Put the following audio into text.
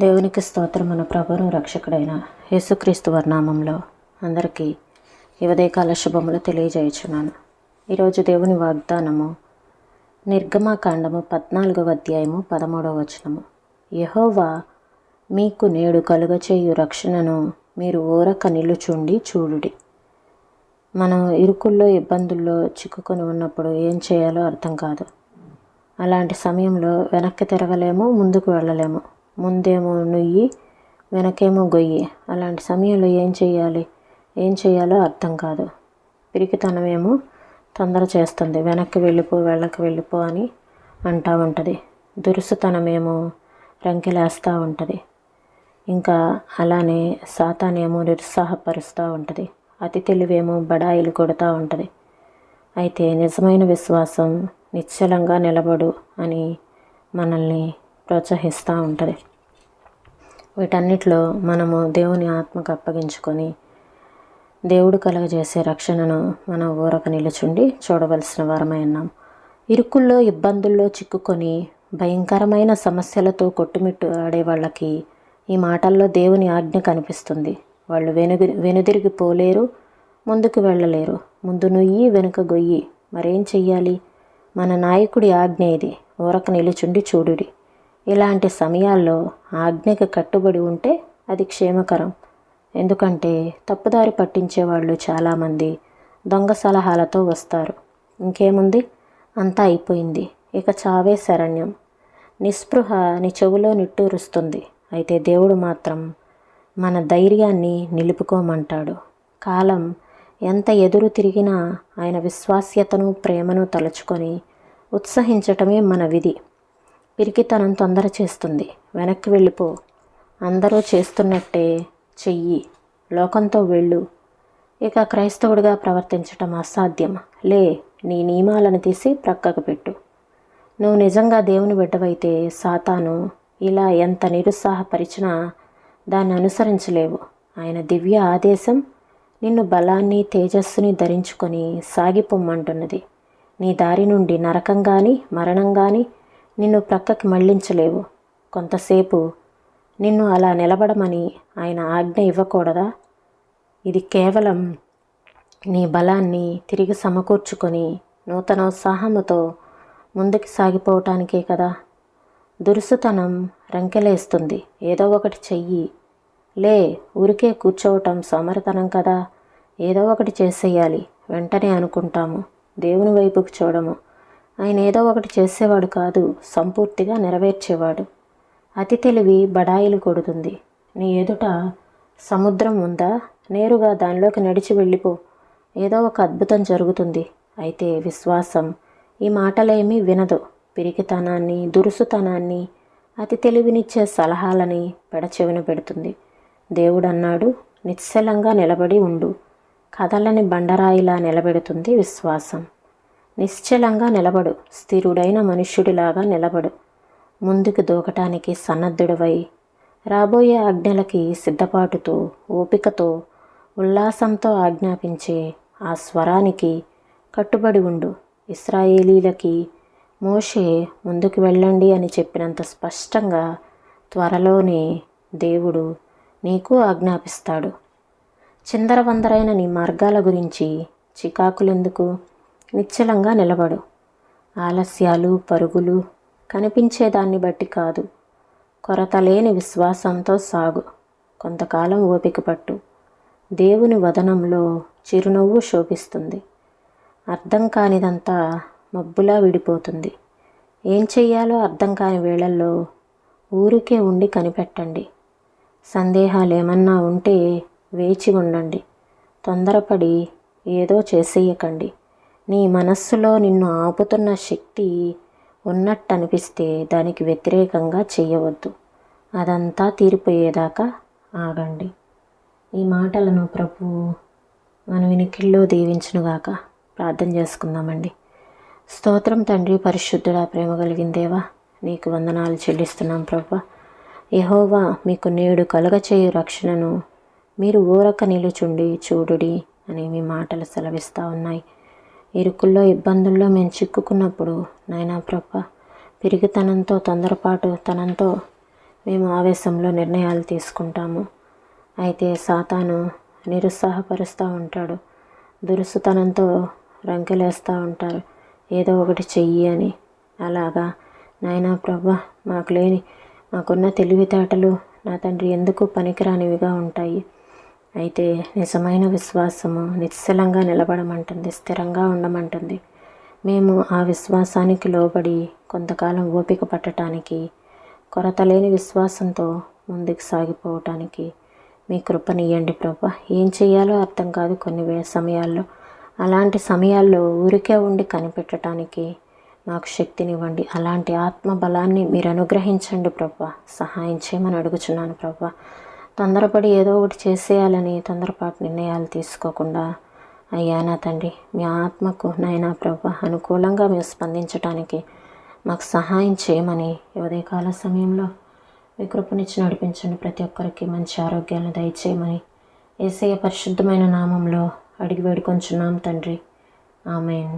దేవునికి స్తోత్రం. మన ప్రభువును రక్షకుడైన యేసుక్రీస్తు వర్నామంలో అందరికీ ఈ ఉదయకాల శుభములు తెలియజేయుచున్నాను. ఈరోజు దేవుని వాగ్దానము నిర్గమాకాండము 14వ అధ్యాయము 13వ వచనము. యెహోవా మీకు నేడు కలుగచేయు రక్షణను మీరు ఊరక నిలుచుండి చూడుడి. మనం ఇరుకుల్లో ఇబ్బందుల్లో చిక్కుకొని ఉన్నప్పుడు ఏం చేయాలో అర్థం కాదు. అలాంటి సమయంలో వెనక్కి తిరగలేము, ముందుకు వెళ్ళలేము. ముందేమో నుయ్యి, వెనకేమో గొయ్యి. అలాంటి సమయంలో ఏం చేయాలో అర్థం కాదు. పిరికితనమేమో తొందర చేస్తుంది, వెనక్కి వెళ్ళిపో అని అంటూ ఉంటుంది. దురుసుతనమేమో రంకెలేస్తూ ఉంటుంది. ఇంకా అలానే సాతానేమో నిరుత్సాహపరుస్తూ ఉంటుంది. అతి తెలివేమో బడాయిలు కొడుతూ ఉంటుంది. అయితే నిజమైన విశ్వాసం నిశ్చలంగా నిలబడు అని మనల్ని ప్రోత్సహిస్తూ ఉంటుంది. వీటన్నిటిలో మనము దేవుని ఆత్మకు అప్పగించుకొని దేవుడు కలుగజేసే రక్షణను మనం ఊరక నిలుచుండి చూడవలసిన వారమై ఉన్నాం. ఇరుకుల్లో ఇబ్బందుల్లో చిక్కుకొని భయంకరమైన సమస్యలతో కొట్టుమిట్టు ఆడే వాళ్ళకి ఈ మాటల్లో దేవుని ఆజ్ఞ కనిపిస్తుంది. వాళ్ళు వెనుదిరిగి పోలేరు, ముందుకు వెళ్ళలేరు. ముందు నుయ్యి, వెనుక గొయ్యి. మరేం చెయ్యాలి? మన నాయకుడి ఆజ్ఞ ఇది, ఊరక నిలుచుండి చూడుడి. ఇలాంటి సమయాల్లో ఆజ్ఞకి కట్టుబడి ఉంటే అది క్షేమకరం. ఎందుకంటే తప్పుదారి పట్టించే వాళ్ళు చాలామంది దొంగ సలహాలతో వస్తారు. ఇంకేముంది, అంతా అయిపోయింది, ఇక చావే శరణ్యం. నిస్పృహ నీ చెవులో నిట్టూరుస్తుంది. అయితే దేవుడు మాత్రం మన ధైర్యాన్ని నిలుపుకోమంటాడు. కాలం ఎంత ఎదురు తిరిగినా ఆయన విశ్వాస్యతను, ప్రేమను తలుచుకొని ఉత్సహించటమే మన విధి. పిరికితనం తొందర చేస్తుంది. వెనక్కి వెళ్ళిపో, అందరూ చేస్తున్నట్టే చెయ్యి, లోకంతో వెళ్ళు. ఇక క్రైస్తవుడిగా ప్రవర్తించటం అసాధ్యం. నీ నియమాలను తీసి ప్రక్కకు పెట్టు. నువ్వు నిజంగా దేవుని బిడ్డవైతే సాతాను ఇలా ఎంత నిరుత్సాహపరిచినా దాన్ని అనుసరించలేవు. ఆయన దివ్య ఆదేశం నిన్ను బలాన్ని, తేజస్సుని ధరించుకొని సాగిపొమ్మంటున్నది. నీ దారి నుండి నరకం కానీ, మరణం కానీ నిన్ను ప్రక్కకి మళ్లించలేవు. కొంతసేపు నిన్ను అలా నిలబడమని ఆయన ఆజ్ఞ ఇవ్వకూడదా? ఇది కేవలం నీ బలాన్ని తిరిగి సమకూర్చుకొని నూతనోత్సాహముతో ముందుకు సాగిపోవటానికే కదా. దురుసుతనం రంకెలేస్తుంది. ఏదో ఒకటి చెయ్యి. ఊరికే కూర్చోవటం సోమరితనం కదా. ఏదో ఒకటి చేసేయాలి వెంటనే అనుకుంటాము. దేవుని వైపుకు చూడము. ఆయన ఏదో ఒకటి చేసేవాడు కాదు, సంపూర్తిగా నెరవేర్చేవాడు. అతి తెలివి బడాయిలు కొడుతుంది. నీ ఎదుట సముద్రం ఉందా? నేరుగా దానిలోకి నడిచి వెళ్ళిపో, ఏదో ఒక అద్భుతం జరుగుతుంది. అయితే విశ్వాసం ఈ మాటలేమీ వినదు. పిరికితనాన్ని, దురుసుతనాన్ని, అతి తెలివినిచ్చే సలహాలని పెడచెవిన పెడుతుంది. దేవుడు అన్నాడు, నిశ్చలంగా నిలబడి ఉండు. కదలని బండరాయిలా నిలబెడుతుంది విశ్వాసం. నిశ్చలంగా నిలబడు. స్థిరుడైన మనుష్యుడిలాగా నిలబడు. ముందుకు దూకటానికి సన్నద్ధుడివై రాబోయే ఆజ్ఞలకి సిద్ధపాటుతో, ఓపికతో, ఉల్లాసంతో ఆజ్ఞాపించే ఆ స్వరానికి కట్టుబడి ఉండు. ఇశ్రాయేలీలకి మోషే ముందుకు వెళ్ళండి అని చెప్పినంత స్పష్టంగా త్వరలోనే దేవుడు నీకు ఆజ్ఞాపిస్తాడు. చిందరవందరైన నీ మార్గాల గురించి చికాకులెందుకు? నిశ్చలంగా నిలబడు. ఆలస్యాలు, పరుగులు కనిపించేదాన్ని బట్టి కాదు, కొరత లేని విశ్వాసంతో సాగు. కొంతకాలం ఓపిక పట్టు. దేవుని వదనంలో చిరునవ్వు శోభిస్తుంది. అర్థం కానిదంతా మబ్బులా విడిపోతుంది. ఏం చెయ్యాలో అర్థం కాని వేళల్లో ఊరికే ఉండి కనిపెట్టండి. సందేహాలు ఏమన్నా ఉంటే వేచి ఉండండి. తొందరపడి ఏదో చేసేయకండి. నీ మనస్సులో నిన్ను ఆపుతున్న శక్తి ఉన్నట్టు అనిపిస్తే దానికి వ్యతిరేకంగా చేయవద్దు. అదంతా తీరిపోయేదాకా ఆగండి. ఈ మాటలను ప్రభువు మన వినికిల్లో దీవించునుగాక. ప్రార్థన చేసుకుందామండి. స్తోత్రం తండ్రి, పరిశుద్ధుడా, ప్రేమ కలిగిన దేవా, నీకు వందనాలు చెల్లిస్తున్నాం ప్రభువా. యెహోవా మీకు నేడు కలుగచేయు రక్షణను మీరు ఊరక నిలుచుండి చూడుడి అని మీ మాటలు సెలవిస్తూ ఉన్నాయి. ఇరుకుల్లో ఇబ్బందుల్లో మేము చిక్కుకున్నప్పుడు నాయనా ప్రభువా, పిరిగితనంతో, తొందరపాటు తనంతో మేము ఆవేశంలో నిర్ణయాలు తీసుకుంటాము. అయితే సాతాను నిరుత్సాహపరుస్తూ ఉంటాడు. దురుసుతనంతో రంకెలేస్తూ ఉంటారు, ఏదో ఒకటి చెయ్యి అని. అలాగా నాయనా ప్రభా, మాకున్న తెలివితేటలు నా తండ్రి ఎందుకు పనికిరానివిగా ఉంటాయి. అయితే నిజమైన విశ్వాసము నిశ్చలంగా నిలబడమంటుంది, స్థిరంగా ఉండమంటుంది. మేము ఆ విశ్వాసానికి లోబడి కొంతకాలం ఓపిక పట్టడానికి, కొరత లేని విశ్వాసంతో ముందుకు సాగిపోవటానికి మీ కృపనియ్యండి ప్రభా. ఏం చేయాలో అర్థం కాదు కొన్ని సమయాల్లో. అలాంటి సమయాల్లో ఊరికే ఉండి కనిపెట్టడానికి మాకు శక్తినివ్వండి. అలాంటి ఆత్మ బలాన్ని మీరు అనుగ్రహించండి ప్రభా. సహాయం చేయమని అడుగుచున్నాను ప్రభా. తొందరపడి ఏదో ఒకటి చేసేయాలని తొందరపాటు నిర్ణయాలు తీసుకోకుండా అయ్యా నా తండ్రి, మీ ఆత్మకు నాయనా ప్రభా అనుకూలంగా మేము స్పందించడానికి మాకు సహాయం చేయమని ఉదయకాల సమయంలో మీ కృపనిచ్చి నడిపించండి. ప్రతి ఒక్కరికి మంచి ఆరోగ్యాలను దయచేయమని యేసయ్య పరిశుద్ధమైన నామంలో అడిగి వేడుకొంచున్నాం తండ్రి. ఆమేన్.